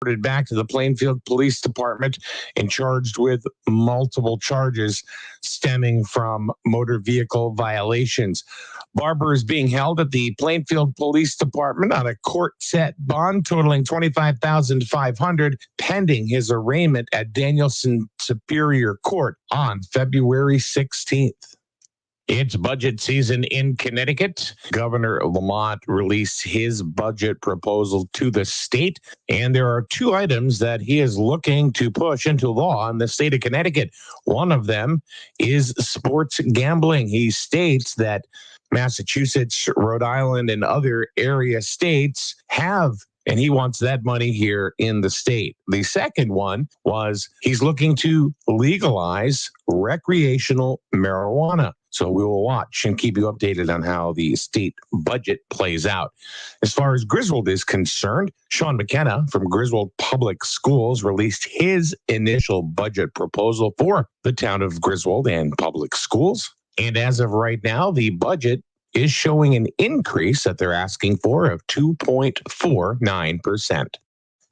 reported back to the Plainfield Police Department and charged with multiple charges stemming from motor vehicle violations. Barber is being held at the Plainfield Police Department on a court-set bond totaling $25,500 pending his arraignment at Danielson Superior Court on February 16th. It's budget season in Connecticut. Governor Lamont released his budget proposal to the state, and there are two items that he is looking to push into law in the state of Connecticut. One of them is sports gambling. He states that Massachusetts, Rhode Island, and other area states have, and he wants that money here in the state. The second one was he's looking to legalize recreational marijuana. So we will watch and keep you updated on how the state budget plays out. As far as Griswold is concerned, Sean McKenna from Griswold Public Schools released his initial budget proposal for the town of Griswold and public schools. And as of right now, the budget is showing an increase that they're asking for of 2.49%.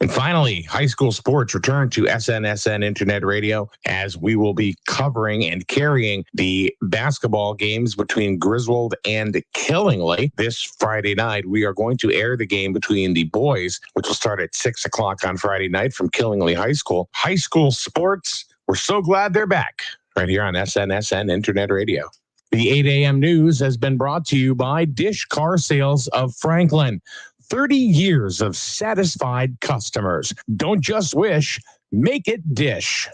And finally, high school sports return to SNSN Internet Radio as we will be covering and carrying the basketball games between Griswold and Killingly. This Friday night, we are going to air the game between the boys, which will start at 6 o'clock on Friday night from Killingly High School. High school sports, we're so glad they're back right here on SNSN Internet Radio. The 8 a.m. news has been brought to you by Dish Car Sales of Franklin. 30 years of satisfied customers. Don't just wish, make it Dish.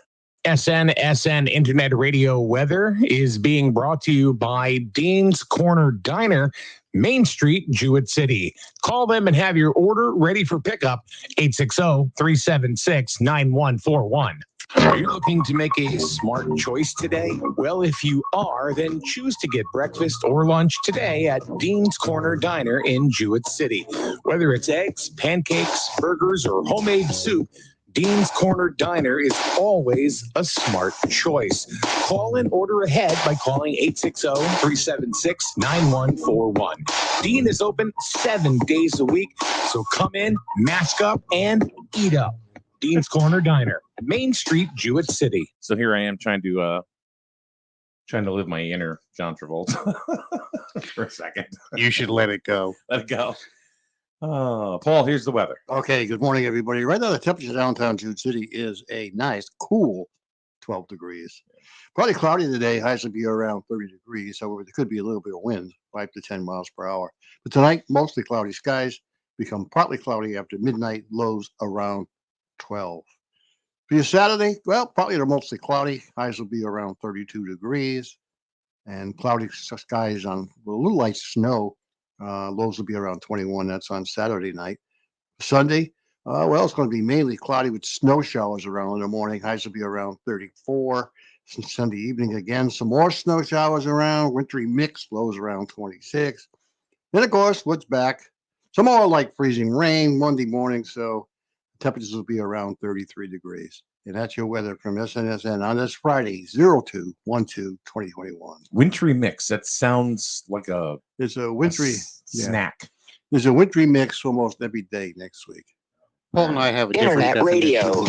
SNSN Internet Radio weather is being brought to you by Dean's Corner Diner, Main Street, Jewett City. Call them and have your order ready for pickup, 860-376-9141. Are you looking to make a smart choice today? Well, if you are, then choose to get breakfast or lunch today at Dean's Corner Diner in Jewett City. Whether it's eggs, pancakes, burgers, or homemade soup, Dean's Corner Diner is always a smart choice. Call and order ahead by calling 860-376-9141. Dean is open 7 days a week, so come in, mask up, and eat up. Dean's Corner Diner, Main Street, Jewett City. So here I am trying to live my inner John Travolta for a second. You should let it go. Let it go. Paul, here's the weather. Okay, good morning, everybody. Right now, the temperature downtown Jewett City is a nice, cool 12 degrees. Probably cloudy today. Highs will be around 30 degrees. However, there could be a little bit of wind, 5 to 10 miles per hour. But tonight, mostly cloudy skies become partly cloudy after midnight, lows around 12. For your Saturday, well, probably they're mostly cloudy. Highs will be around 32 degrees and cloudy skies on a little light snow. Lows will be around 21. That's on Saturday night. Sunday, well, it's going to be mainly cloudy with snow showers around in the morning. Highs will be around 34. Sunday evening, again, some more snow showers around. Wintry mix, lows around 26. Then, of course, what's back? Some more like freezing rain Monday morning. So temperatures will be around 33 degrees. And that's your weather from SNSN on this Friday, 02/12/2021. Wintry mix. That sounds like There's a wintry snack. There's a wintry mix almost every day next week. Paul and I have a different Internet radio.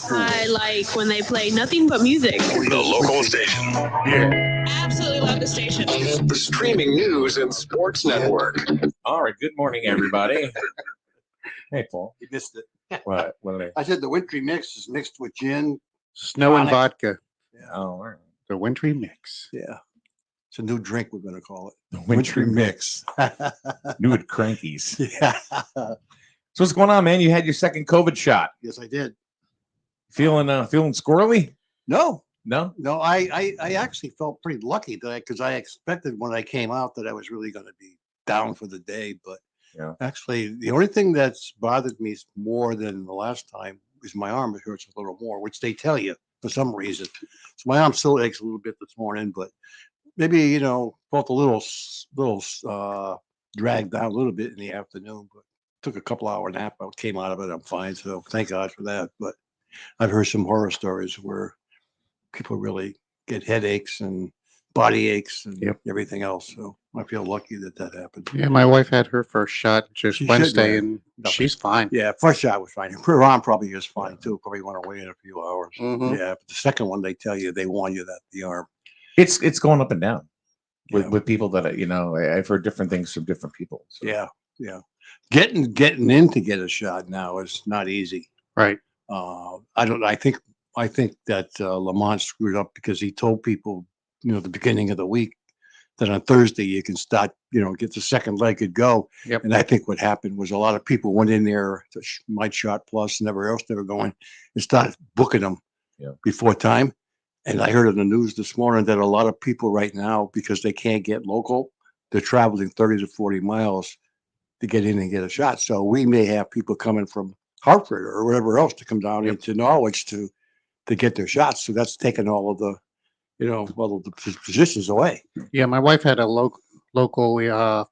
I like when they play nothing but music. The local station. Yeah. Absolutely love the station. The streaming news and sports network. All right. Good morning, everybody. Hey, Paul. You missed it. What? I said the wintry mix is mixed with gin, Snow and vodka. Yeah. Oh, all right. The wintry mix. Yeah. It's a new drink we're going to call it. The wintry mix. New at Crankies. Yeah. So what's going on, man? You had your second COVID shot. Yes, I did. Feeling squirrely? No, No? I actually felt pretty lucky that because I expected when I came out that I was really going to be down for the day. But Yeah. actually, the only thing that's bothered me more than the last time is my arm. It hurts a little more, which they tell you for some reason. So my arm still aches a little bit this morning, but maybe, felt a little dragged down a little bit in the afternoon, but took a couple hour nap. I came out of it. I'm fine. So thank God for that. But I've heard some horror stories where people really get headaches and body aches and Yep. everything else. So I feel lucky that that happened. Yeah, my wife had her first shot just She should Wednesday, have. and Nothing. she's fine. Yeah, first shot was fine. Her arm probably is fine too. Probably want to wait in a few hours. Mhm. Yeah, but the second one they tell you they warn you that the arm. It's going up and down Yeah. with people that you know. I've heard different things from different people. So. Yeah, yeah. Getting in to get a shot now is not easy. Right. I don't. I think that Lamont screwed up because he told people, the beginning of the week that on Thursday you can start, get the second leg could go. Yep. And I think what happened was a lot of people went in there to My Shot Plus and everywhere else they were going and started booking them before time. And I heard in the news this morning that a lot of people right now, because they can't get local, they're traveling 30 to 40 miles to get in and get a shot. So we may have people coming from Hartford or whatever else to come down into Norwich to get their shots. So that's taking all of the, all of the positions away. Yeah, my wife had a local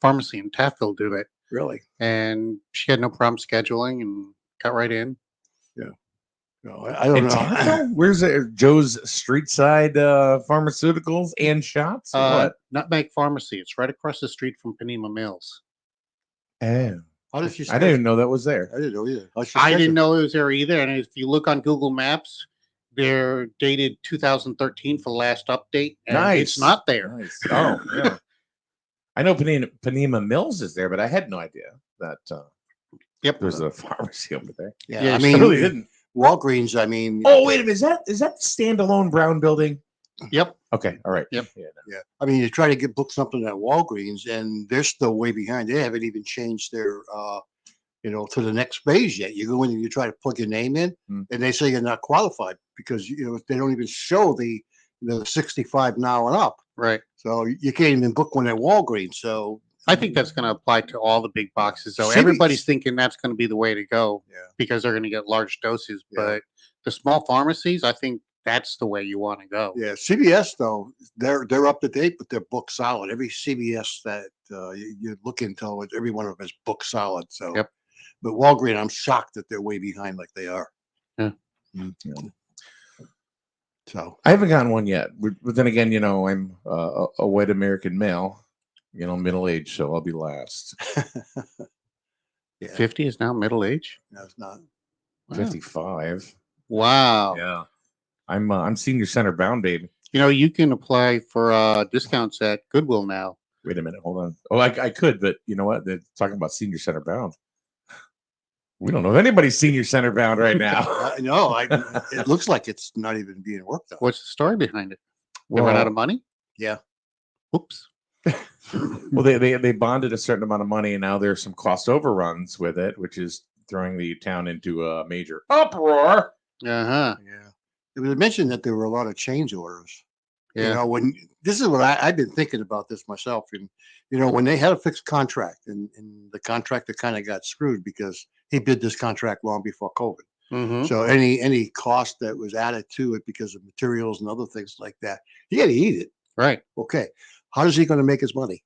pharmacy in Taffville do it, Really. and she had no problem scheduling and got right in. I don't In know. Tahoe? Where's it? Joe's Street Side Pharmaceuticals and Shots? Or what? Nutmeg Pharmacy. It's right across the street from Panema Mills. Oh, How does she? I didn't even know that was there. I didn't know either. I didn't know it was there either. And if you look on Google Maps, they're dated 2013 for the last update. And Nice. It's not there. Nice. Oh, yeah. I know Panema Mills is there, but I had no idea that Yep. there's a pharmacy over there. Yeah, Yeah, I I mean, I really didn't. Walgreens. I mean, Oh, wait a minute. Is that the standalone brown building? Yep. Okay. All right. Yep. Yeah. yeah. I mean, you try to book something at Walgreens, and they're still way behind. They haven't even changed their, to the next phase yet. You go in and you try to plug your name in, Hmm. and they say you're not qualified because they don't even show the 65 now and up. Right. So you can't even book one at Walgreens. So I think that's going to apply to all the big boxes. So CVS. everybody's thinking that's going to be the way to go Yeah. because they're going to get large doses. Yeah. But the small pharmacies, I think that's the way you want to go. yeah, CVS though they're up to date, but they're book solid. Every CVS that you look into, every one of them is book solid. So, Yep. But Walgreens, I'm shocked that they're way behind like they are. Yeah. So I haven't gotten one yet. But then again, I'm a white American male, middle aged, so I'll be last. yeah, 50 is now middle age. no, it's not. Wow. 55. Wow. Yeah. I'm senior center bound, baby. You can apply for discounts at Goodwill now. Wait a minute, hold on. Oh, I could, but you know what? They're talking about senior center bound. We don't know if anybody's senior center bound right now. No, it looks like it's not even being worked on. What's the story behind it? They run out of money? Yeah. Oops. Well, they bonded a certain amount of money, and now there's some cost overruns with it, which is throwing the town into a major uproar. Uh-huh. Yeah. It was mentioned that there were a lot of change orders. Yeah. When this is what I've been thinking about this myself. And, when they had a fixed contract and the contractor kind of got screwed because he bid this contract long before COVID. Mm-hmm. So any cost that was added to it because of materials and other things like that, he had to eat it. Right. Okay. How is he going to make his money?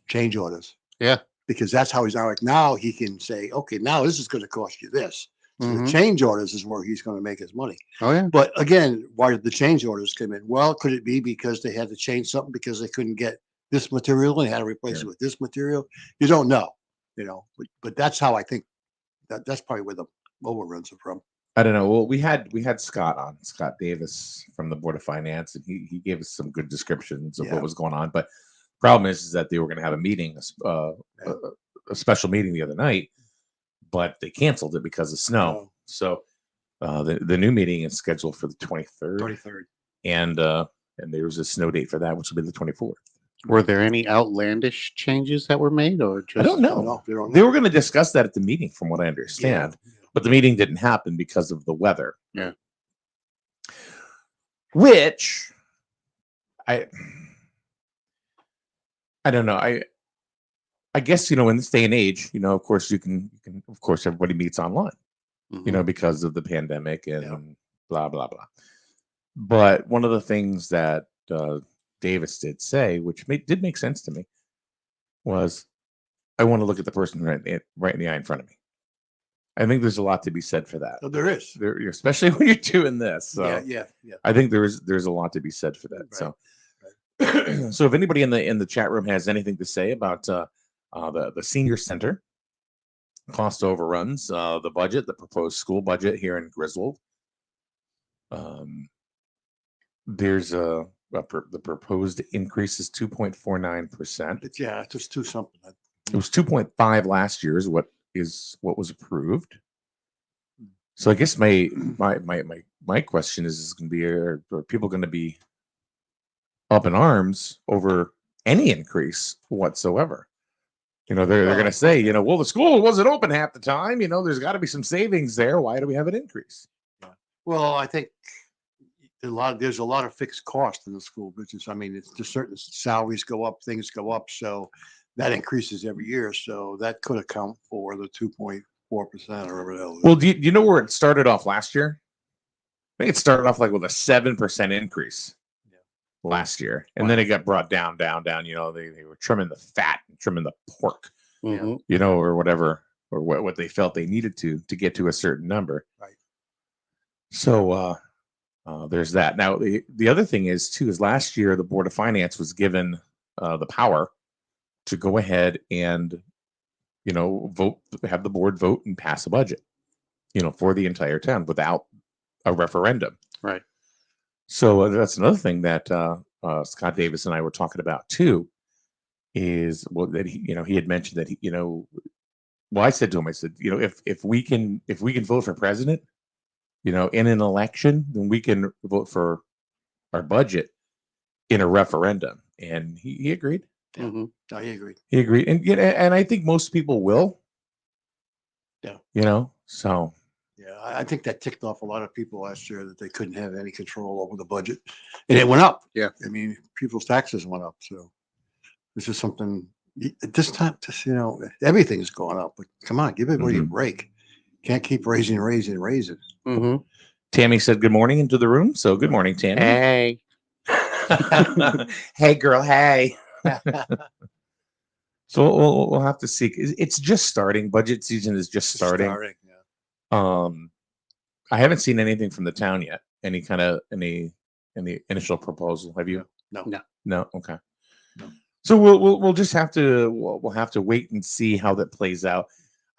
Change orders. Yeah. Because that's how he's now he can say, okay, now this is going to cost you this. So Mhm. the change orders is where he's going to make his money. Oh, yeah. But again, why did the change orders come in? Well, could it be because they had to change something because they couldn't get this material and had to replace it with this material? You don't know, but that's how I think that's probably where the overruns are from. I don't know. Well, we had Scott on, Scott Davis from the Board of Finance, and he gave us some good descriptions of Yeah. what was going on. But problem is that they were going to have a meeting, a special meeting the other night, but they canceled it because of snow. Oh. So the new meeting is scheduled for the 23rd, 23rd. and there's a snow date for that, which will be the 24th. Were there any outlandish changes that were made or just? I don't know. No, they don't They know. were going to discuss that at the meeting, from what I understand. Yeah. But the meeting didn't happen because of the weather. Yeah. Which I don't know. I guess, in this day and age, of course you can of course everybody meets online, Mhm. because of the pandemic and Yeah. blah blah blah. But one of the things that Davis did say, which did make sense to me, was I want to look at the person right in the eye in front of me. I think there's a lot to be said for that. So there is. There, especially when you're doing this. So Yeah. I think there's a lot to be said for that. Right. So, Right. So if anybody in the chat room has anything to say about the senior center cost overruns, the budget, the proposed school budget here in Griswold, there's the proposed increase is 2.49%. Yeah, it's just too something. It was 2.5 last year is what was approved. So I guess my question is going to be, are people going to be up in arms over any increase whatsoever? They're going to say, well, the school wasn't open half the time. There's got to be some savings there. Why do we have an increase? Well, I think there's a lot of fixed cost in the school business. I mean, it's just certain salaries go up, things go up, so that increases every year. So that could account for the 2.4% or whatever the hell. Well, do you know where it started off last year? I think it started off like with a 7% increase last year, and then it got brought down. They were trimming the fat and trimming the pork, or whatever, or what they felt they needed to get to a certain number. Right. So there's that. Now the other thing is last year the Board of Finance was given the power to go ahead and have the board vote and pass a budget, for the entire town without a referendum. Right. So that's another thing that Scott Davis and I were talking about too, is that he had mentioned that I said to him, I said, if we can vote for president, in an election, then we can vote for our budget in a referendum. And he agreed. No, he agreed. He agreed. And I think most people will. Yeah. So. Yeah, I think that ticked off a lot of people last year that they couldn't have any control over the budget. And it went up. Yeah. I mean, people's taxes went up. So this is something at this time, everything's going up. But come on, give everybody a break. Can't keep raising. Tammy said good morning into the room. So good morning, Tammy. Hey. Hey, girl. Hey. So we'll have to see. It's just starting. Budget season is just starting. I haven't seen anything from the town yet. Any initial proposal? Have you? No. Okay. No. So we'll just have to wait and see how that plays out.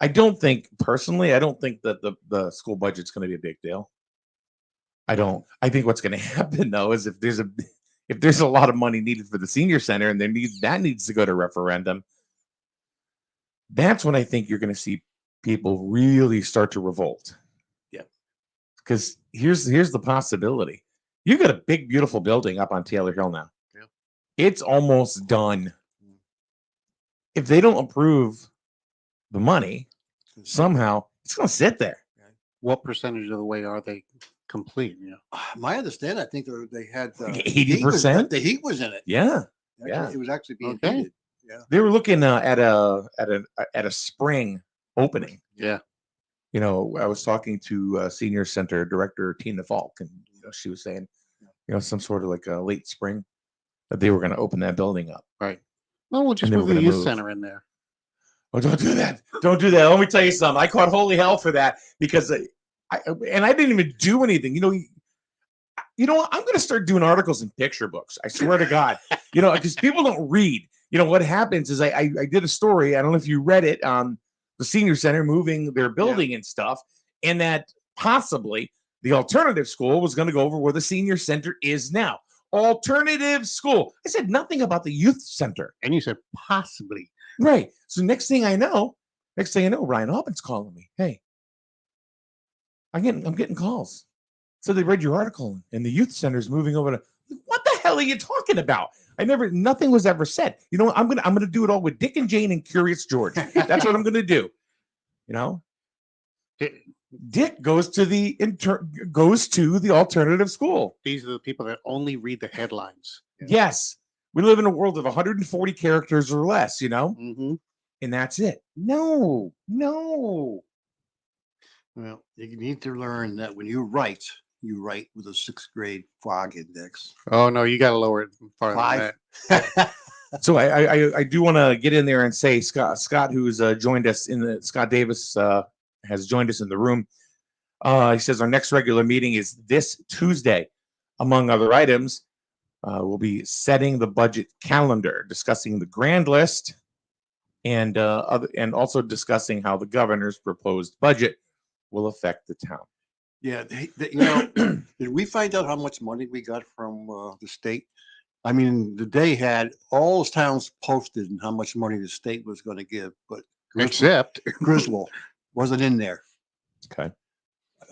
I don't think that the school budget's going to be a big deal. I don't. I think what's going to happen though is if there's a lot of money needed for the senior center and that needs to go to referendum, that's when I think you're going to see people really start to revolt. Yeah. Because here's the possibility. You got a big, beautiful building up on Taylor Hill now. Yeah. It's almost done. If they don't approve the money, somehow it's going to sit there. What percentage of the way are they complete? My understanding, I think they had 80%. The heat was in it. Yeah. It was actually being Okay. heated. Yeah. They were looking at a spring opening. Yeah. I was talking to Senior Center Director Tina Falk, and she was saying, some sort of like a late spring that they were going to open that building up. Right. Well, we'll just And they move were the gonna youth move. center in there. Oh, don't do that! Don't do that! Let me tell you something. I caught holy hell for that because I didn't even do anything. I'm going to start doing articles in picture books. I swear to God, because people don't read. What happens is I did a story. I don't know if you read it on the senior center moving their building and stuff, and that possibly the alternative school was going to go over where the senior center is now. Alternative school. I said nothing about the youth center. And you said possibly. Right. So next thing I know, Ryan Albin's calling me. Hey, I'm getting calls. So they read your article and the youth center is moving over to. What the hell are you talking about? Nothing was ever said. I'm gonna do it all with Dick and Jane and Curious George. That's what I'm gonna do. Dick goes to the alternative school. These are the people that only read the headlines. Yes. We live in a world of 140 characters or less, Mm-hmm. and that's it. No. Well, you need to learn that when you write with a 6th grade fog index. Oh no, you got to lower it farther than 5. that. So I do want to get in there and say Scott who's joined us Scott Davis has joined us in the room. He says our next regular meeting is this Tuesday. Among other items, We'll be setting the budget calendar, discussing the grand list, and also discussing how the governor's proposed budget will affect the town. Yeah, did we find out how much money we got from the state? I mean, the day had all the towns posted and how much money the state was going to give, but Except Griswold wasn't in there. Okay.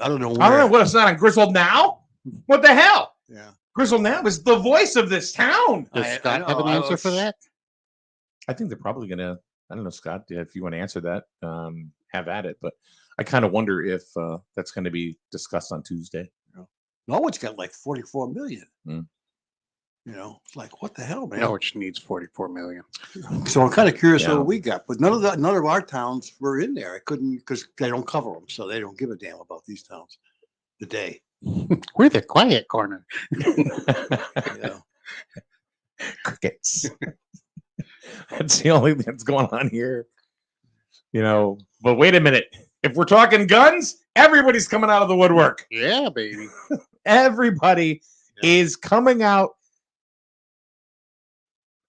I don't know. I don't know where. what it's not on Griswold now. What the hell? Yeah. Griswold now is the voice of this town. does I Scott have an know, I answer for was- that? I think they're probably gonna. I don't know, Scott, if you want to answer that, have at it. But I kind of wonder if that's going to be discussed on Tuesday. No one's got like 44 million. Hmm. It's like, what the hell, man? Norwich needs 44 million. So I'm kind of curious Yeah. what we got, but none of our towns were in there. I couldn't because they don't cover them, so they don't give a damn about these towns. The day, We're the quiet corner. you know. Crickets. That's the only thing that's going on here. But wait a minute. If we're talking guns, everybody's coming out of the woodwork. Yeah, baby. Everybody Yeah. is coming out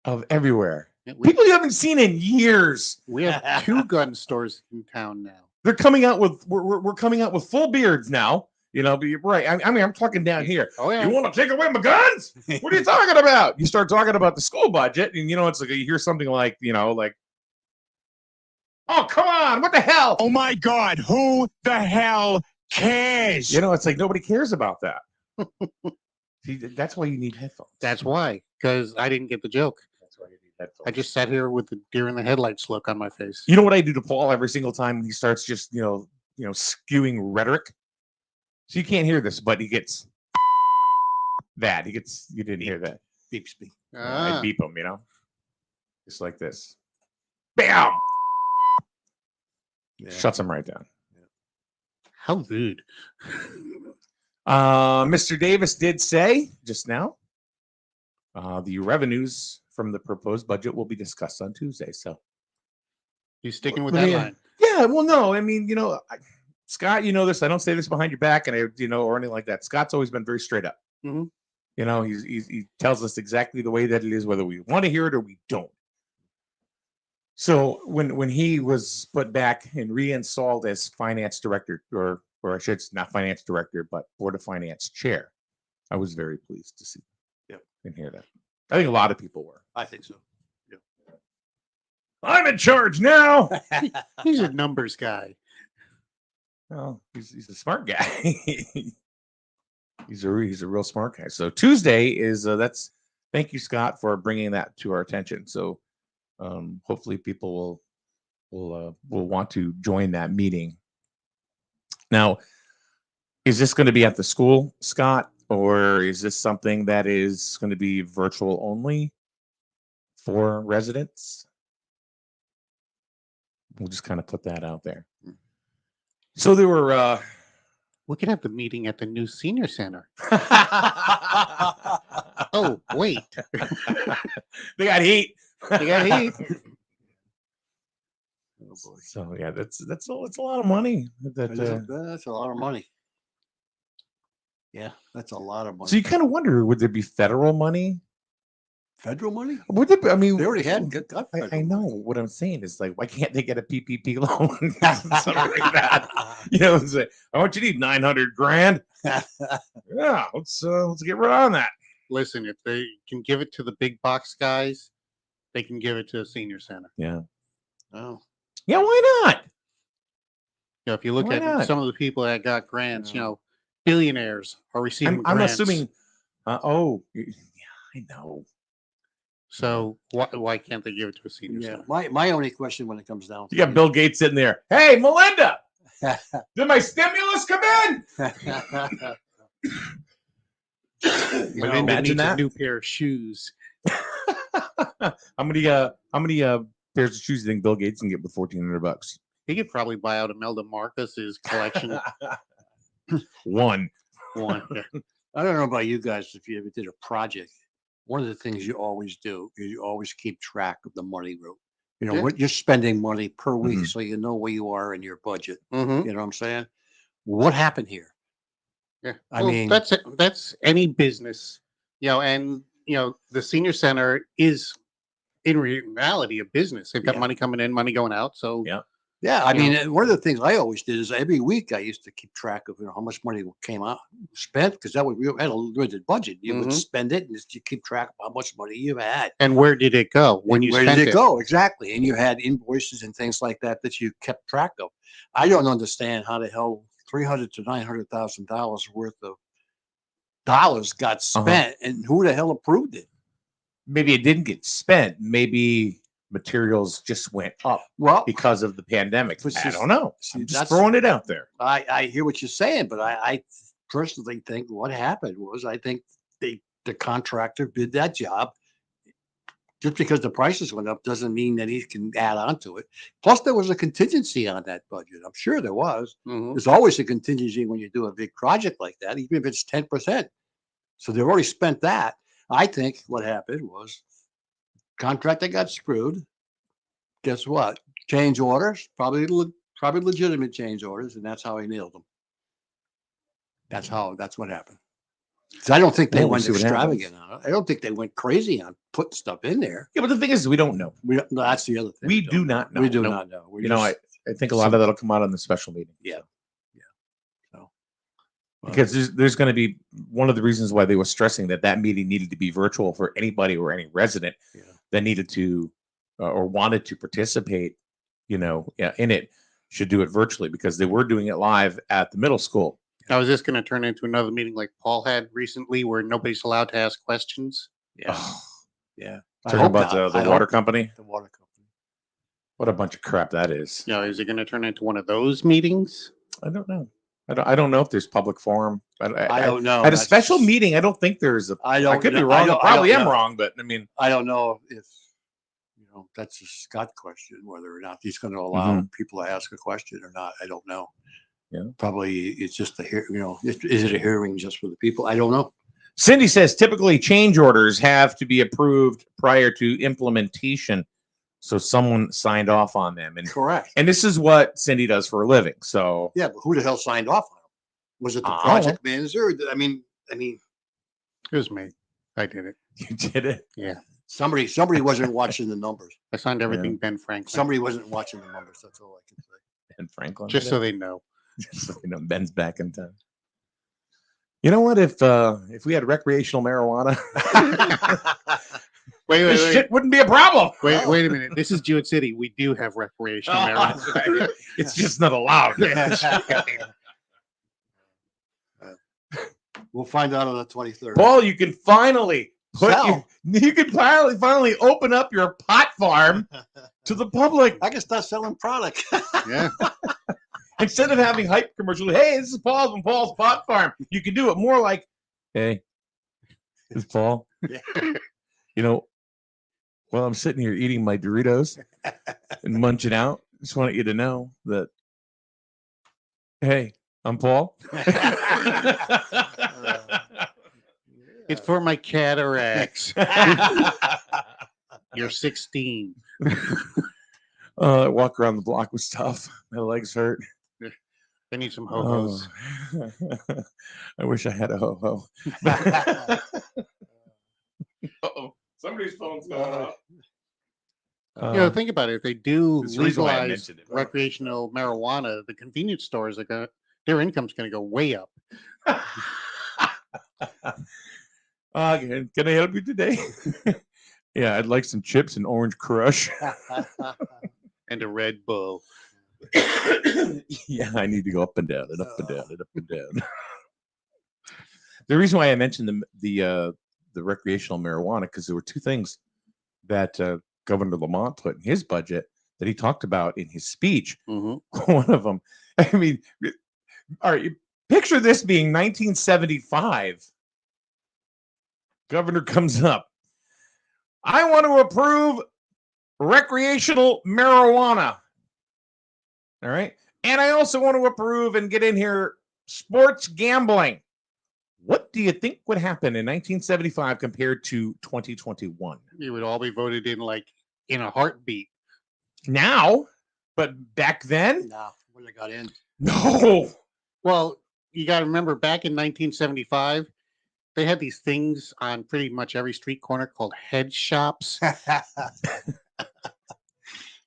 of everywhere. Yeah, We, People you haven't seen in years. we have 2 gun stores in town now. They're coming out with we're coming out with full beards now. But you're right. I mean, I'm talking down here. Oh You want to take away my guns? What are you talking about? You start talking about the school budget, and it's like you hear something like, oh, come on, what the hell? Oh my God, who the hell cares? It's like nobody cares about that. See, that's why you need headphones. That's why, because I didn't get the joke. That's why you need headphones. I just sat here with the deer in the headlights look on my face. You know what I do to Paul every single time when he starts just skewing rhetoric. So you can't hear this, but he gets that. You didn't hear that. Beeps me. I Ah, beep him, just like this. Bam! Yeah. Shuts him right down. how rude. Mr. Davis did say just now the revenues from the proposed budget will be discussed on Tuesday. So, You sticking with Well, that yeah. line? yeah, well, no, I mean, Scott, this. I don't say this behind your back, and or anything like that. Scott's always been very straight up. Mhm. He tells us exactly the way that it is, whether we want to hear it or we don't. So when he was put back and reinstalled as finance director, or I should say not finance director, but board of finance chair, I was very pleased to see. Yep. And hear that. I think a lot of people were. I think so. I'm in charge now. He's a numbers guy. Well, he's a smart guy. he's a real smart guy. So Tuesday is thank you, Scott, for bringing that to our attention. So hopefully people will want to join that meeting. Now, is this going to be at the school, Scott, or is this something that is going to be virtual only for residents? We'll just kind of put that out there. So there were We could have the meeting at the new senior center. Oh, wait. they got heat. They got heat. Oh, boy. So yeah, that's a lot of money. That's a lot of money. Yeah, that's a lot of money. So you kind of wonder, would there be federal money? Federal money? Would there be, I mean, They already had got I federal know money. what I'm saying is like, why can't they get a PPP loan? Something like that. It's like, I want you to need 900 grand. Yeah, let's get right on that. Listen, if they can give it to the big box guys, they can give it to a senior center. Yeah. Oh, Yeah, why not? If you look Why at not? some of the people that got grants, Yeah. billionaires are receiving I'm grants. assuming. Yeah, I know. So why can't they give it to a senior yeah. center? My only question when it comes down to You got Bill Gates sitting there. Hey, Melinda, did my stimulus come in? Melinda imagine needs that? a new pair of shoes. How many pairs of shoes do you think Bill Gates can get with $1,400? He could probably buy out Imelda Marcus's collection. One. One. I don't know about you guys if you ever did a project. One of the things you always do is you always keep track of the money route. Yeah. What you're spending money per week, Mhm. so you know where you are in your budget. Mhm. You know what I'm saying? What happened here? Yeah. I Well, mean- that's any business, and the senior center is in reality a business. They've got Yeah. money coming in, money going out. So Yeah. Yeah, I You mean, one of the things I always did is every week I used to keep track of how much money came out spent because that would we had a limited budget. You would Mhm. spend it and just you keep track of how much money you had. and where did it go when And you where spent did it? it go? Exactly. And you had invoices and things like that that you kept track of. I don't understand how the hell $300 to $900,000 worth of dollars got spent and who the hell approved it. Maybe it didn't get spent. Maybe materials just went up Well, because of the pandemic. But I see- don't know. see, I'm just that's- throwing it out there. I hear what you're saying, but I personally think what happened was I think the contractor did that job. Just because the prices went up doesn't mean that he can add on to it. Plus, there was a contingency on that budget. I'm sure there was. Mhm. There's always a contingency when you do a big project like that, even if it's 10%. So they've already spent that. I think what happened was contractor got screwed. Guess what? Change orders, probably legitimate change orders, and that's how he nailed them. That's what happened. 'Cause I don't think they Well, we'll went see what happens. extravagant on it. I don't think they went crazy on putting stuff in there. Yeah, but the thing is, we don't know. No, that's the other thing. We don't do know. not know. We do No. not know. We're You know, just- I think a lot of that'll come out on the special meeting. Yeah. So, Because there's going to be one of the reasons why they were stressing that meeting needed to be virtual for anybody or any resident Yeah. that needed to or wanted to participate, in it should do it virtually because they were doing it live at the middle school. Now, is this going to turn into another meeting like Paul had recently where nobody's allowed to ask questions? yeah, Oh, yeah. I talking hope about not. the I water hope company. the water company. What a bunch of crap that is. Is it going to turn into one of those meetings? I don't know. I don't know if there's public forum. I don't know. At a That's- special meeting, I don't think there's a. I don't. I could be know- wrong. I don't- probably don't am know. wrong, but I mean, I don't know if that's a Scott question, whether or not he's going to allow people to ask a question or not. I don't know. Yeah. Probably it's just is it a hearing just for the people? I don't know. Cindy says typically change orders have to be approved prior to implementation, so someone signed off on them, Correct. and this is what Cindy does for a living. So Yeah, but who the hell signed off on it? Was it the I don't project manager? I mean, It was me. I did it. you did it. somebody wasn't watching the numbers. I signed everything Ben Franklin. Somebody wasn't watching the numbers. That's all I can say. And Franklin, just did so it. they know. Just so you know, Ben's back in time. You know what? If we had recreational marijuana, Wait, this shit wouldn't be a problem. Wait a minute. This is Jewett City. We do have recreational marijuana. It's just not allowed. We'll find out on the 23rd. Paul, you can finally Sell. you can finally open up your pot farm to the public I can start selling product. Yeah. instead of having hype commercials. Hey, this is Paul from Paul's Pot Farm. You can do it more like, hey, this is Paul. While I'm sitting here eating my Doritos and munching out, just want you to know that, hey, I'm Paul. It's for my cataracts. You're 16. I walk around the block with stuff. My legs hurt. I need some ho-hos. Oh. I wish I had a ho-ho. Uh-oh. Somebody's phone's going off. Think about it. If they do That's the reason why I legalize mentioned it. recreational marijuana, the convenience stores their income's going to go way up. Can I help you today? Yeah, I'd like some chips and orange crush. And a Red Bull. Yeah, I need to go up and down and up and down and up and down. The reason why I mentioned the recreational marijuana because there were two things that Governor Lamont put in his budget that he talked about in his speech. Mm-hmm. One of them, I mean, all right, picture this being 1975. Governor comes up. I want to approve recreational marijuana. All right. And I also want to approve and get in here sports gambling. What do you think would happen in 1975 compared to 2021? You would all be voted in in a heartbeat. Now, but back then, No, when they got in. no. Well, you got to remember back in 1975, They had these things on pretty much every street corner called head shops,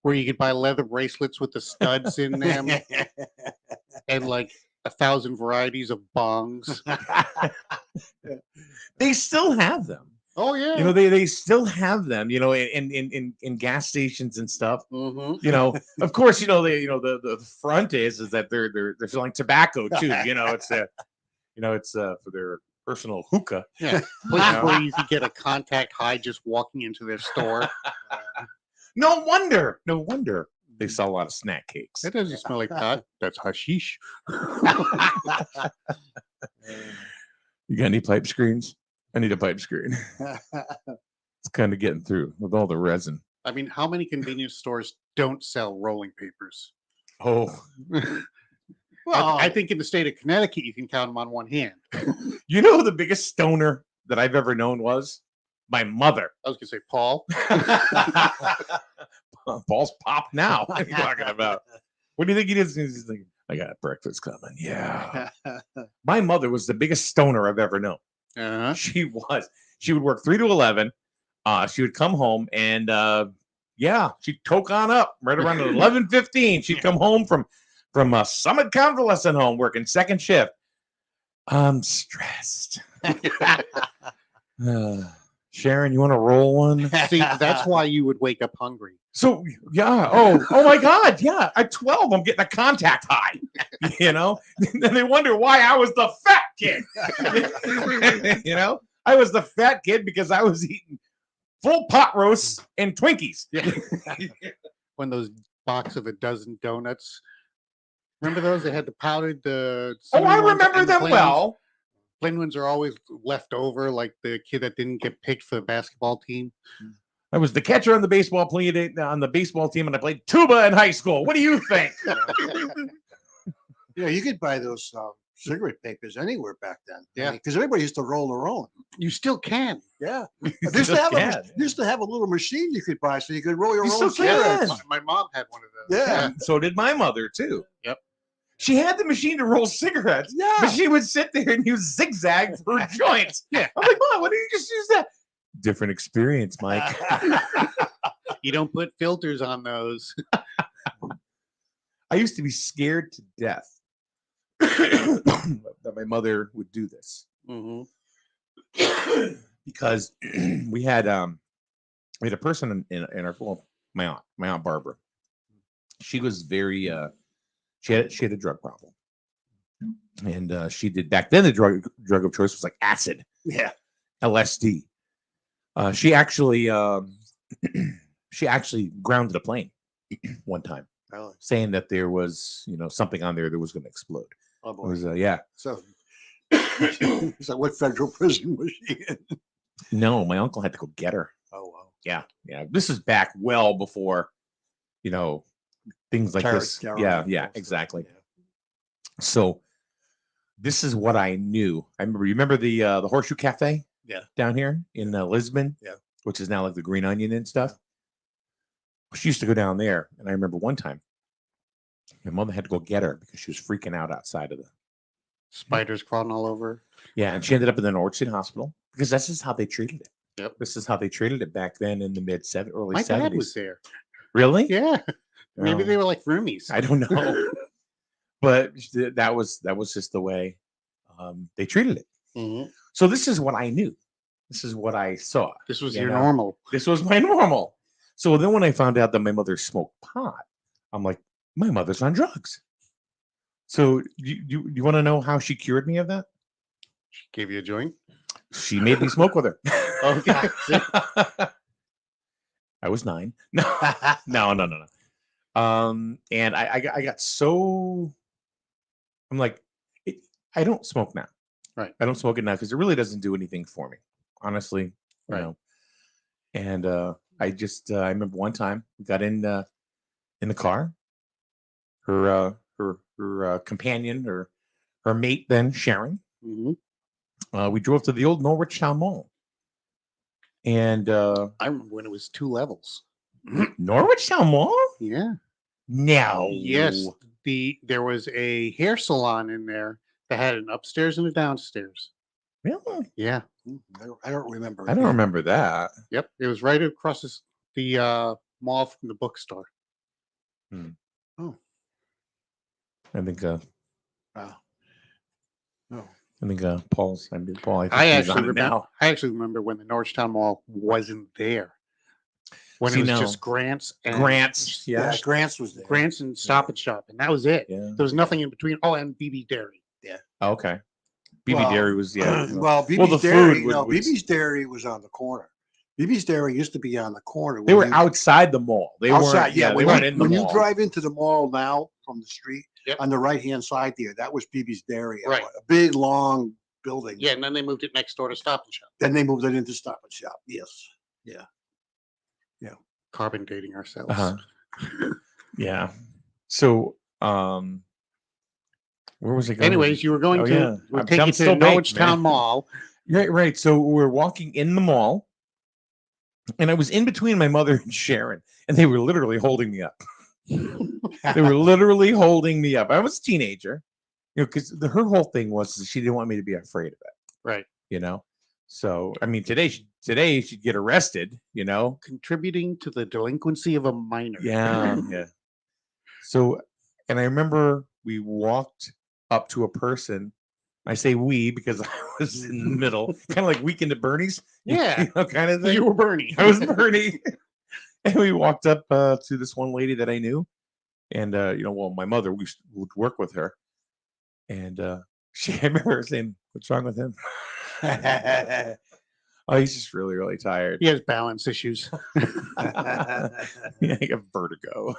where you could buy leather bracelets with the studs in them and like 1,000 varieties of bongs. They still have them. Oh yeah. You know, they still have them. You know, in gas stations and stuff. Mhm. You know, of course, the front is that they're selling tobacco too. You know, it's for their personal hookah. Yeah. Places where you could get a contact high just walking into their store. No wonder they sell a lot of snack cakes. That doesn't smell like pot. That's hashish. You got any pipe screens? I need a pipe screen. It's kind of getting through with all the resin. I mean, how many convenience stores don't sell rolling papers? Oh, I think in the state of Connecticut, you can count them on one hand. you know who the biggest stoner that I've ever known was? My mother. I was going to say Paul. Paul's pop now. What are you talking about? What do you think he is? He's like, I got breakfast coming. Yeah. My mother was the biggest stoner I've ever known. Uh-huh. She was. She would work 3 to 11. She would come home and she'd toke on up right around 11:15. She'd come home from Summit Convalescent Home working second shift. I'm stressed. Sharon, you want to roll one? See, that's why you would wake up hungry. So yeah. Oh my God. Yeah. At 12, I'm getting a contact high. You know? Then they wonder why I was the fat kid. You know? I was the fat kid because I was eating full pot roasts and Twinkies. When those box of a dozen donuts. Remember those? They had the powdered I cinnamon ones remember and the them plain well. Plain ones are always left over, like the kid that didn't get picked for the basketball team. I was the catcher on the baseball team, and I played tuba in high school. What do you think? Yeah, you could buy those cigarette papers anywhere back then. Yeah. Because everybody used to roll their own. You still can. Yeah. You They used to just have can. used to have a little machine you could buy so you could roll your You own still can. cigarettes. My mom had one of those. Yeah. So did my mother too. Yep. She had the machine to roll cigarettes, Yeah. but she would sit there and use zigzag for her joints. Yeah. I'm like, Mom, why don't you just use that? Different experience, Mike. You don't put filters on those. I used to be scared to death that my mother would do this Mhm. because we had a person in our my aunt Barbara. She was very she had a drug problem, and she did back then the drug of choice was like acid, Yeah. LSD. She actually grounded a plane one time, Really? saying that there was something on there that was going to explode. Oh It boy. was So, so what federal prison was she in? no, my uncle had to go get her. Oh wow. Yeah. This is back well before things like this. Yeah, exactly. So this is what I knew. I remember. You remember the Horseshoe Cafe? Yeah. Down here in Lisbon. Yeah. Which is now like the Green Onion and stuff. She used to go down there, and I remember one time, my mother had to go get her because she was freaking out outside of the. Spiders crawling all over. Yeah, and she ended up in the North State Hospital because this is how they treated it. Yep. This is how they treated it back then in the early My 70s. dad was there. Really? Yeah. Maybe Oh. they were like roomies. I don't know, but that was just the way they treated it. Mhm. So this is what I knew. This is what I saw. This was You your know? normal. This was my normal. So then when I found out that my mother smoked pot, I'm like, my mother's on drugs. So you want to know how she cured me of that? She gave you a joint. She made me smoke with her. Okay. I was 9. No. And I got so. I'm like, I don't smoke now. Right. I don't smoke it now because it really doesn't do anything for me, honestly. Right. And I remember one time we got in the car. Her companion, her mate, then Sharon. Mhm. We drove to the old Norwich Town Mall. And I remember when it was 2 levels. Norwich Town Mall? Yeah. No. Yes. There was a hair salon in there that had an upstairs and a downstairs. Really? Yeah. I don't remember. I don't remember that. Yep. It was right across the mall from the bookstore. I think Wow. No. I think Paul's. I mean, Paul. I think I he's actually on it remember. now. I actually remember when the Norristown Mall wasn't there. When See, it was no. just Grants and Grants. Yeah, Yeah. Grants was there. Grants and Stop and Shop, and that was it. Yeah. There was nothing in between. Oh, and BB Dairy. Okay. BB Well, Dairy was Well, Well, BB's the Dairy, food would- would- BB's Dairy was on the corner. BB's Dairy used to be on the corner. They when were you- outside the mall. They outside. weren't. Yeah, they when, weren't you, in the when mall. you drive into the mall now from the street, Yep. on the right hand side there, that was BB's Dairy. Right. A big long building. Yeah, and then they moved it next door to Stop and Shop. Then they moved it into Stop and Shop. Yes. Carbon dating ourselves. Uh-huh. Yeah. So, where was I going? Anyways, you were going Oh, to yeah. we'll I'm- take I'm you to still baked, Norristown man. Mall. Right. So we're walking in the mall, and I was in between my mother and Sharon, and they were literally holding me up. They were literally holding me up. I was a teenager, because her whole thing was that she didn't want me to be afraid of it. Right. So I mean, today she'd get arrested. Contributing to the delinquency of a minor. Yeah. So, and I remember we walked up to a person. I say we because I was in the middle, kind of like Weekend at Bernie's. Yeah. Kind of thing. You were Bernie. I was Bernie. And we walked up to this one lady that I knew. And, my mother, would work with her. And I remember her saying, "What's wrong with him?" Oh, he's just really, really tired. He has balance issues. Yeah, I got vertigo.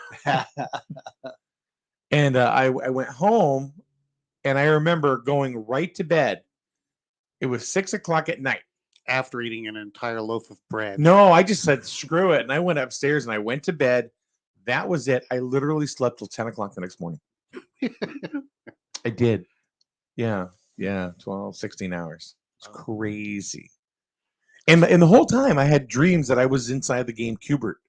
And I went home, and I remember going right to bed. It was 6:00 at night. After eating an entire loaf of bread. No, I just said screw it, and I went upstairs and I went to bed. That was it. I literally slept till 10:00 the next morning. I did. Yeah, 12, 16 hours. It's crazy. And the whole time I had dreams that I was inside the game Cubert.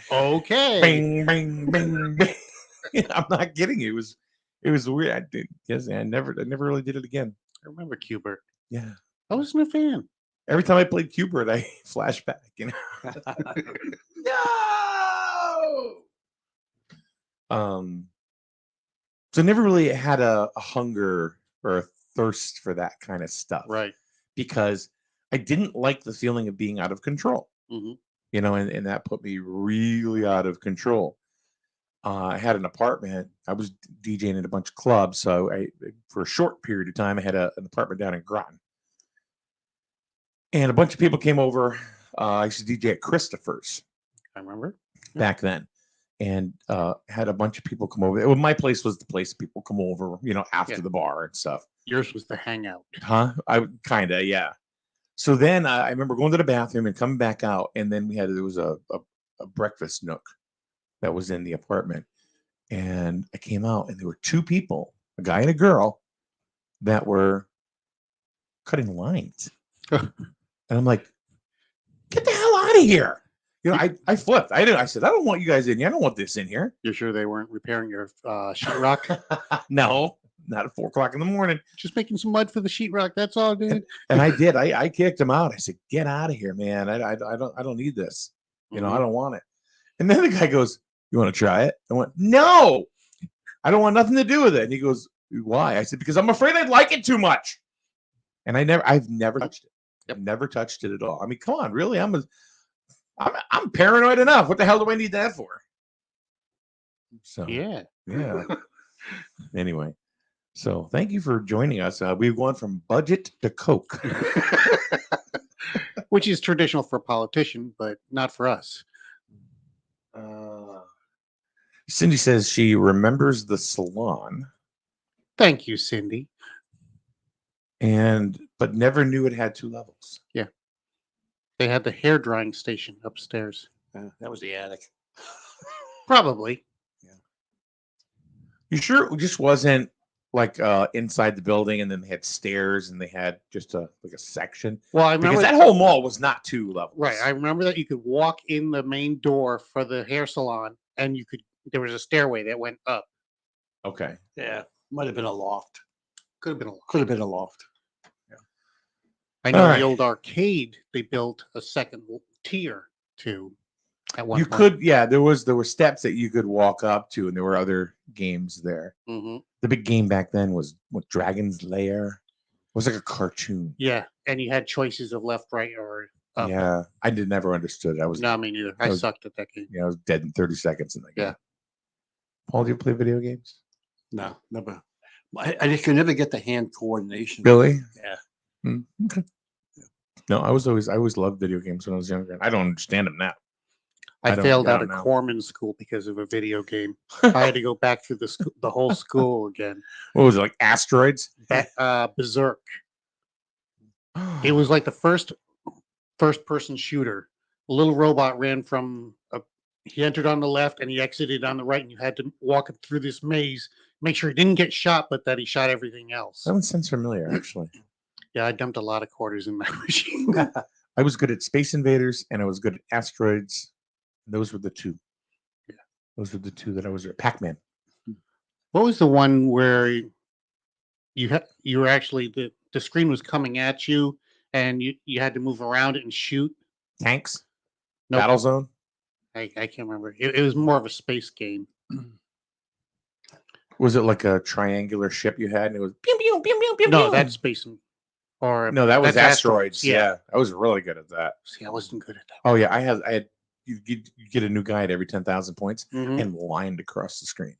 Okay. Bing, bing, bing, bing. I'm not kidding you. It was weird. I never really did it again. I remember Cubert. Yeah. I wasn't a fan. Every time I played Cubert, I flash back. No. So I never really had a hunger or a thirst for that kind of stuff. Right. Because I didn't like the feeling of being out of control. Mhm. And that put me really out of control. I had an apartment. I was DJing at a bunch of clubs. So for a short period of time, I had an apartment down in Groton. And a bunch of people came over. I used to DJ at Christopher's I remember. back then. And had a bunch of people come over. Well, my place was the place people come over, after Yeah. the bar and stuff. Yours was the hangout. Huh? I kind of, yeah. So then I remember going to the bathroom and coming back out, and then there was a breakfast nook that was in the apartment, and I came out, and there were two people, a guy and a girl, that were cutting lines, and I'm like, "Get the hell out of here!" I flipped. I said, "I don't want you guys in here. I don't want this in here." You're sure they weren't repairing your sheetrock? No, not at 4:00 in the morning. Just making some mud for the sheetrock. That's all, dude. And I did. I kicked him out. I said, "Get out of here, man. I don't need this. I don't want it." And then the guy goes, "You want to try it?" I went, "No, I don't want nothing to do with it." And he goes, "Why?" I said, "Because I'm afraid I'd like it too much." And I've never touched it. I've never touched it at all. I mean, come on, really? I'm paranoid enough. What the hell do I need that for? So Yeah. yeah. Anyway, so thank you for joining us. We've gone from budget to Coke. Which is traditional for a politician, but not for us. Cindy says she remembers the salon Thank you, Cindy. but never knew it had 2 levels. They had the hair drying station upstairs. That was the attic. Probably. You sure it just wasn't like inside the building and then they had stairs and they had just a section? Well, I Because remember that whole mall was not 2 levels. right. I remember that you could walk in the main door for the hair salon, and there was a stairway that went up. Okay. Yeah. Might have been a loft. Could have been a lot. Could have been a loft. I know Alright. the old arcade, they built a second tier. At one second tier to at one You point. could, yeah. There were steps that you could walk up to, and there were other games there. Hmm. The big game back then was what, Dragon's Lair. It was like a cartoon. Yeah, and you had choices of left, right, or up. Yeah, I never understood it. I was, No, me neither. I was- sucked at that game. I was dead in 30 seconds in that game. Yeah. Paul, do you play video games? No, never. I just could never get the hand coordination. Billy? Yeah. Okay. No, I always loved video games when I was younger. And I don't understand them now. I I don't- failed I out don't of know. Corman school because of a video game. I had to go back through the whole school again. What was it, like Asteroids? Berserk. It was like the first person shooter. A little robot ran from he entered on the left and he exited on the right, and you had to walk through this maze, make sure he didn't get shot, but that he shot everything else. That one sounds familiar, actually. Yeah, I dumped a lot of quarters in my machine. I was good at Space Invaders and I was good at Asteroids. Those were the two. Yeah. Those were the two that I was at. Pac-Man. What was the one where you were actually the screen was coming at you and you had to move around it and shoot? Tanks? Nope. Battlezone? I can't remember. It was more of a space game. Was it like a triangular ship you had and it was pew, pew, pew, pew, pew, No, pew? that's space. Or No, that was that's Asteroids. Yeah. Yeah. I was really good at that. See, I wasn't good at that. Oh yeah, I had you get a new guy at every 10,000 points Mhm. and lined across the screen.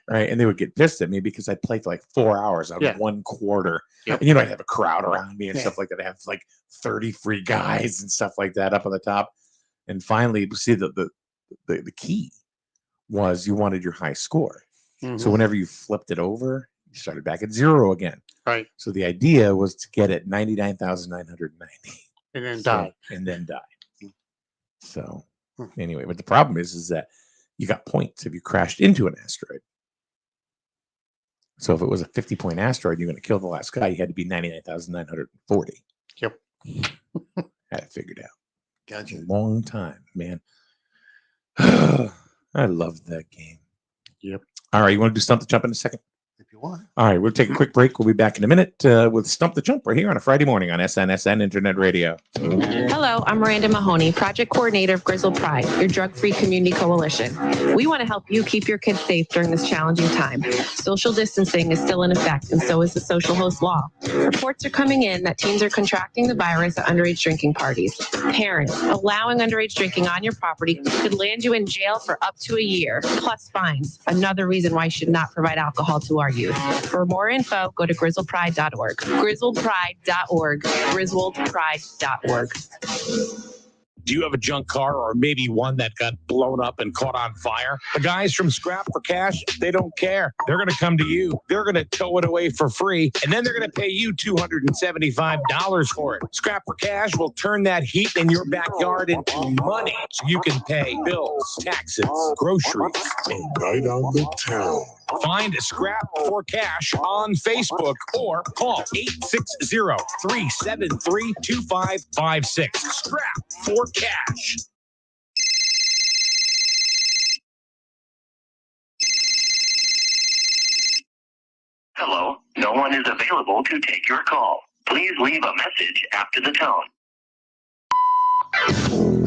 Right. And they would get pissed at me because I played for like 4 hours out Yeah. of one quarter. Yep. And I'd have a crowd around me and Yeah. stuff like that. I have like 30 free guys and stuff like that up on the top. And finally, see the key was you wanted your high score. So Mhm. whenever you flipped it over, you started back at 0 again. Right. So the idea was to get it 99,990 And then So- die. and then die. So Hmm. anyway, but the problem is that you got points if you crashed into an asteroid. So if it was a 50-point asteroid, you're going to kill the last guy. You had to be 99,940. Yep. Had it figured out. Gotcha. Long time, man. I love that game. Yep. All right, you want to do Stump the Chump in a second? If you want. All right, we'll take a quick break. We'll be back in a minute with Stump the Chump. We're here on a Friday morning on SNSN Internet Radio. Hello, I'm Miranda Mahoney, Project Coordinator of Grizzled Pride, your drug-free community coalition. We want to help you keep your kids safe during this challenging time. Social distancing is still in effect, and so is the social host law. Reports are coming in that teens are contracting the virus at underage drinking parties. Parents, allowing underage drinking on your property could land you in jail for up to a year, plus fines. Another reason why you should not provide alcohol to our youth. For more info, go to grizzledpride.org. grizzledpride.org. grizzledpride.org. Do you have a junk car or maybe one that got blown up and caught on fire? The guys from Scrap for Cash, they don't care. They're going to come to you. They're going to tow it away for free, and then they're going to pay you $275 for it. Scrap for Cash will turn that heat in your backyard into money so you can pay bills, taxes, groceries, and Night on the town. Find Scrap for Cash on Facebook or call 860-373-2556. Scrap for Cash. Hello, no one is available to take your call. Please leave a message after the tone.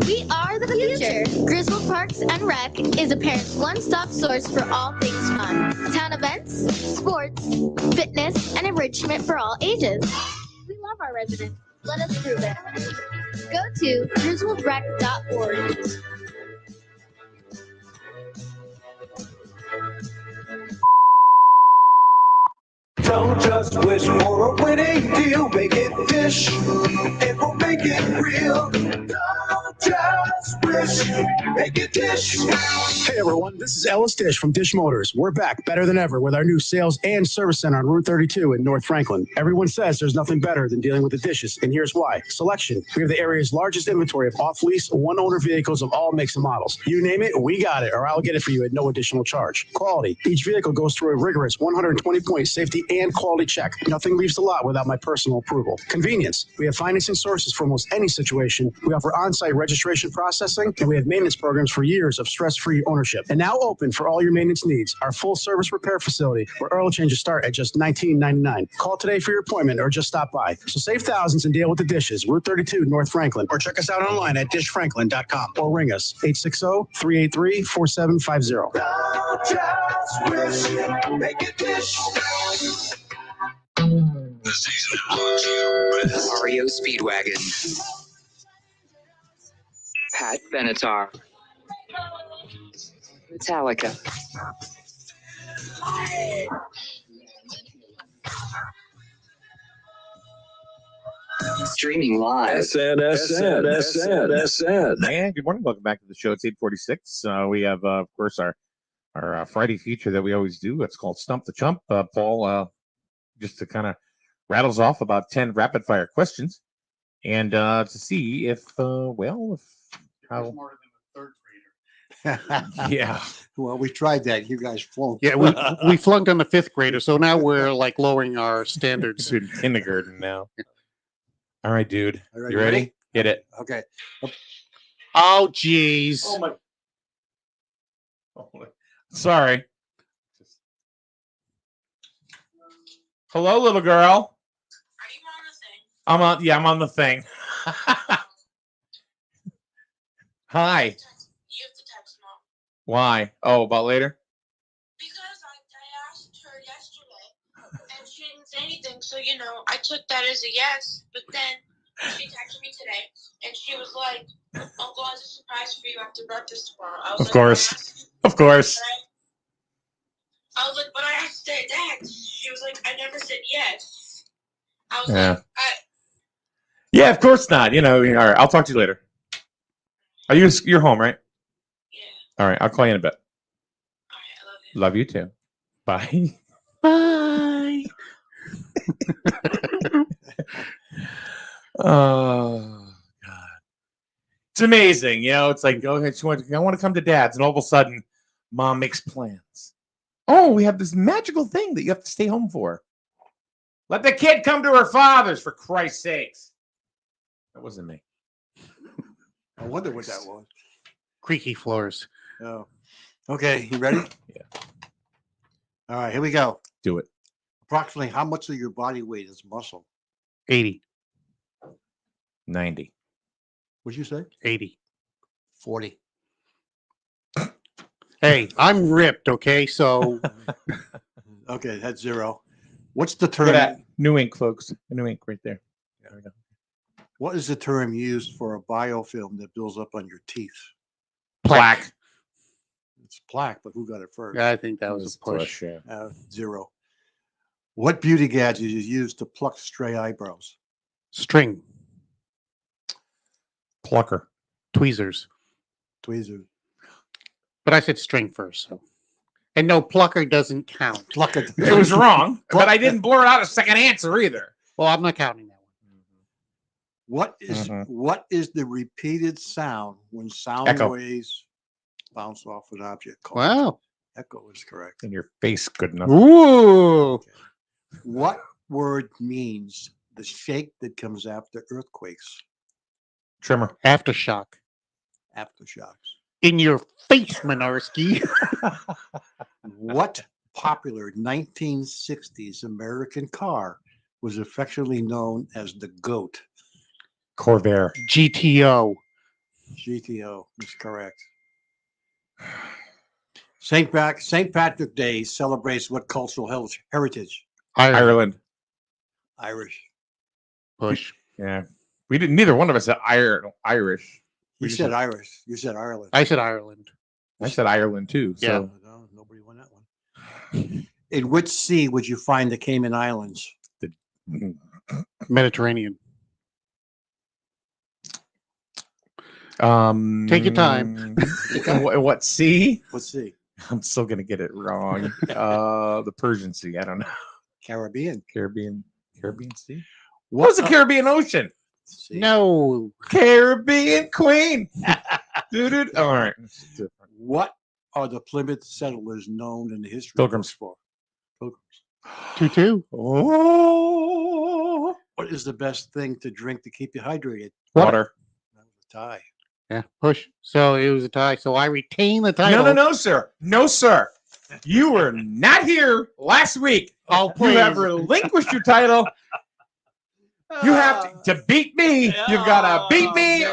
We are the future. Grizzled Parks and Rec is a parent's one-stop source for all things fun. Town events, sports, fitness, and enrichment for all ages. We love our residents. Let us prove it. Go to grizzledrec.org. Don't just wish for a winning deal. Make it dish. It will make it real. Don't just wish. Make it dish. Hey everyone, this is Ellis Dish from Dish Motors. We're back better than ever with our new sales and service center on Route 32 in North Franklin. Everyone says there's nothing better than dealing with the dishes, and here's why. Selection. We have the area's largest inventory of off-lease, one-owner vehicles of all makes and models. You name it, we got it, or I'll get it for you at no additional charge. Quality. Each vehicle goes through a rigorous 120-point safety and quality check. Nothing leaves the lot without my personal approval. Convenience. We have financing sources for almost any situation. We offer on-site registration process processing, and we have maintenance programs for years of stress-free ownership. And now open for all your maintenance needs. Our full-service repair facility, where oil changes start at just $19.99. Call today for your appointment or just stop by. So save thousands and deal with the dishes. Route 32, North Franklin. Or check us out online at dishfranklin.com or ring us 860-383-4750. Don't just wish, make it dish. The season brought to you with REO Speedwagon. Pat Benatar. Metallica. Streaming live. SN. And good morning. Welcome back to the show. It's 8:46. We have, of course, our Friday feature that we always do. It's called Stump the Chump. Paul, just to kind of rattles off about 10 rapid fire questions, and to see if how yeah. Well, we tried that. You guys flunked. Yeah, we flunked on the 5th grader, so now we're like lowering our standards. in kindergarten now. All right, dude. All right, You ready? Hit it. Okay. Oh, jeez. Oh my. Sorry. Hello, little girl. Are you on the thing? I'm on. Yeah, I'm on the thing. Hi. You have to text mom. Why? Oh, about later? Because I asked her yesterday and she didn't say anything. So, I took that as a yes. But then she texted me today and she was like, Uncle has a surprise for you after breakfast tomorrow. I was Of like, course. Of course. I was like, but I asked her that. She was like, I never said yes. I was Yeah. like, Yeah, of course not. All right. I'll talk to you later. Are you're home, right? yeah. All right. I'll call you in a bit. All right, I love you. Love you too. Bye. Bye. Oh God. It's amazing. It's like, go ahead. I want to come to dad's, and all of a sudden, mom makes plans. Oh, we have this magical thing that you have to stay home for. Let the kid come to her father's, for Christ's sakes. That wasn't me. I wonder what that was. Creaky floors. Oh. Okay, you ready? Yeah. All right, here we go. Do it. Approximately how much of your body weight is muscle? 80. 90. What'd you say? 80. 40. Hey, I'm ripped, okay? So Okay, that's 0. What's the term? Look at that. New ink, folks. New ink right there. There we go. What is the term used for a biofilm that builds up on your teeth? Plaque. It's plaque, but who got it first? I think that was a push. Yeah. 0. What beauty gadget is used to pluck stray eyebrows? String. Plucker. Tweezers. Tweezers. But I said string first, so. And no, plucker doesn't count. Plucker. It was wrong, but I didn't blurt out a second answer either. Well, I'm not counting that one. What is the repeated sound when sound Echo. waves bounce off an object? Called Wow. Echo is correct. And your face good enough. Ooh. What word means the shake that comes after earthquakes? Trimmer. Aftershock. Aftershocks. In your face, Minarski. What popular 1960s American car was affectionately known as the GOAT? Corvair. GTO. GTO is correct. St. Patrick Day celebrates what cultural heritage? Ireland. Irish. Push. Yeah. We didn't. Neither one of us said Irish. You said Irish. You said Ireland. I said Ireland. I said Ireland too. Yeah. So No, nobody won that one. In which sea would you find the Cayman Islands? Mediterranean. Take your time. What sea? What sea? I'm still gonna get it wrong. The Persian Sea. I don't know. Caribbean. Caribbean Sea. What's the Caribbean Ocean? Sea. No. Caribbean Queen. Dude. All right. What are the Plymouth settlers known in the history Pilgrims. books for? Pilgrims. 2-2. Oh. What is the best thing to drink to keep you hydrated? Water. That was a tie. Yeah, push. So it was a tie. So I retain the title. No, sir. No, sir. You were not here last week. Oh, You have please. relinquished your title. You have to beat me. You've got to beat me.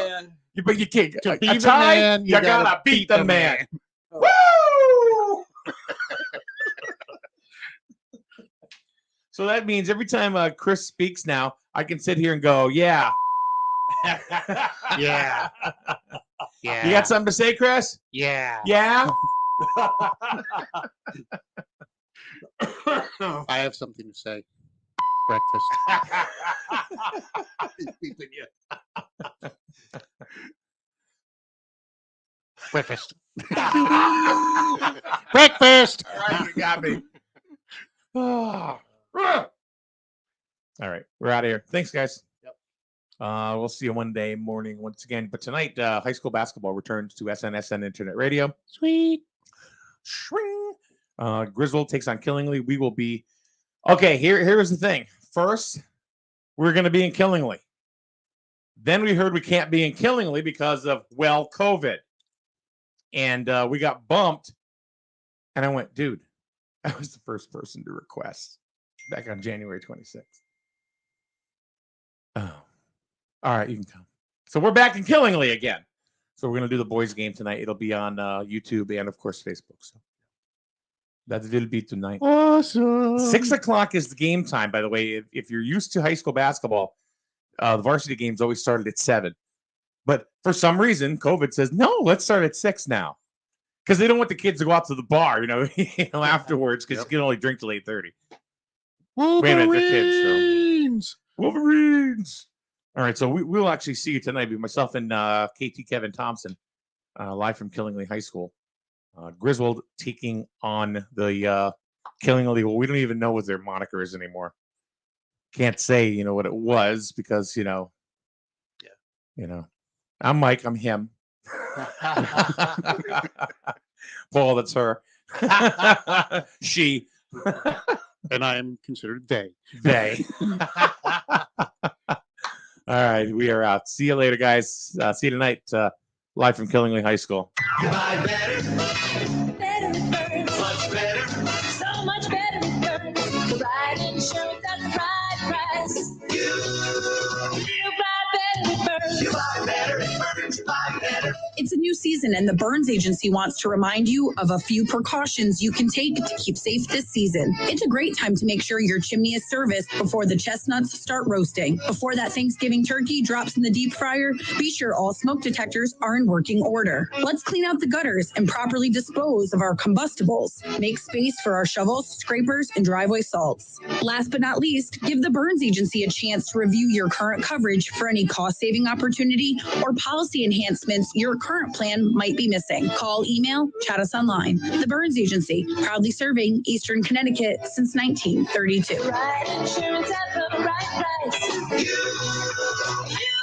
But you can't. To A be the tie, man, you gotta beat the man. Woo! So that means every time Chris speaks now, I can sit here and go, yeah. Yeah. Yeah. You got something to say, Chris? Yeah. Yeah? I have something to say. Breakfast. Breakfast. Breakfast. All right, you got me. All right, we're out of here. Thanks, guys. Yep. We'll see you one day morning once again. But tonight, high school basketball returns to SNSN Internet Radio. Sweet. Shring. Griswold takes on Killingly. We will be okay. Here's the thing. First, we're going to be in Killingly. Then we heard we can't be in Killingly because of COVID, and we got bumped. And I went, dude, I was the first person to request back on January 26th. Oh, all right, you can come. So we're back in Killingly again. So we're going to do the boys' game tonight. It'll be on YouTube and, of course, Facebook. So that will be tonight. Awesome. 6 o'clock is the game time, by the way. If you're used to high school basketball, the varsity games always started at 7. But for some reason, COVID says, no, let's start at 6 now. Because they don't want the kids to go out to the bar, afterwards, because you can only drink till 8:30. Wolverines. Wait a minute, they're kids. So. Wolverines. All right, so we'll actually see you tonight. Myself and KT Kevin Thompson, live from Killingly High School. Griswold taking on the Killingly. Well, we don't even know what their moniker is anymore. Can't say, what it was because, I'm Mike. I'm him. Paul, that's her. She. And I am considered they. They. All right, we are out. See you later, guys. See you tonight, live from Killingly High School. You buy better. Better with Burns. Much better. So much better with Burns. The right insurance at the right price. You buy better with Burns. You buy better with Burns. You buy better. It's a new season, and the Burns Agency wants to remind you of a few precautions you can take to keep safe this season. It's a great time to make sure your chimney is serviced before the chestnuts start roasting. Before that Thanksgiving turkey drops in the deep fryer, be sure all smoke detectors are in working order. Let's clean out the gutters and properly dispose of our combustibles. Make space for our shovels, scrapers, and driveway salts. Last but not least, give the Burns Agency a chance to review your current coverage for any cost-saving opportunity or policy enhancements your current plan might be missing. Call, email, chat us online. The Burns Agency, proudly serving Eastern Connecticut since 1932. Right insurance at the right price. You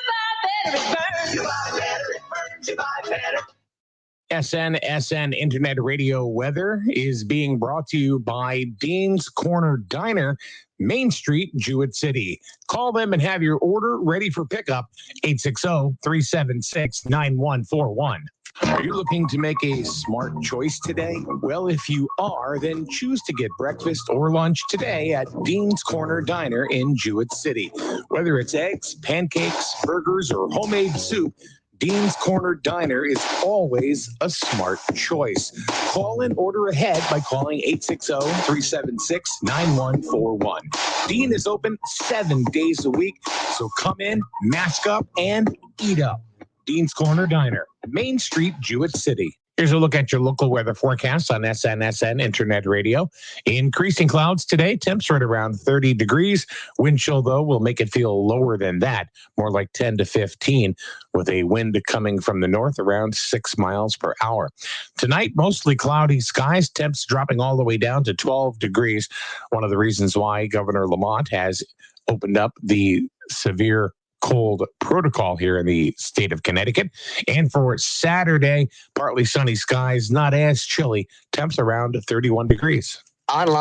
buy better at Burns. You buy better at Burns. You buy better. SN Internet Radio weather is being brought to you by Dean's Corner Diner, Main Street, Jewett City. Call them and have your order ready for pickup, 860-376-9141. Are you looking to make a smart choice today? Well, if you are, then choose to get breakfast or lunch today at Dean's Corner Diner in Jewett City. Whether it's eggs, pancakes, burgers, or homemade soup, Dean's Corner Diner is always a smart choice. Call and order ahead by calling 860-376-9141. Dean is open 7 days a week, so come in, mask up, and eat up. Dean's Corner Diner, Main Street, Jewett City. Here's a look at your local weather forecast on SNSN Internet Radio. Increasing clouds today, temps right around 30 degrees. Wind chill, though, will make it feel lower than that, more like 10 to 15, with a wind coming from the north around 6 miles per hour. Tonight, mostly cloudy skies, temps dropping all the way down to 12 degrees. One of the reasons why Governor Lamont has opened up the severe cold protocol here in the state of Connecticut. And for Saturday, partly sunny skies, not as chilly, temps around 31 degrees. Online.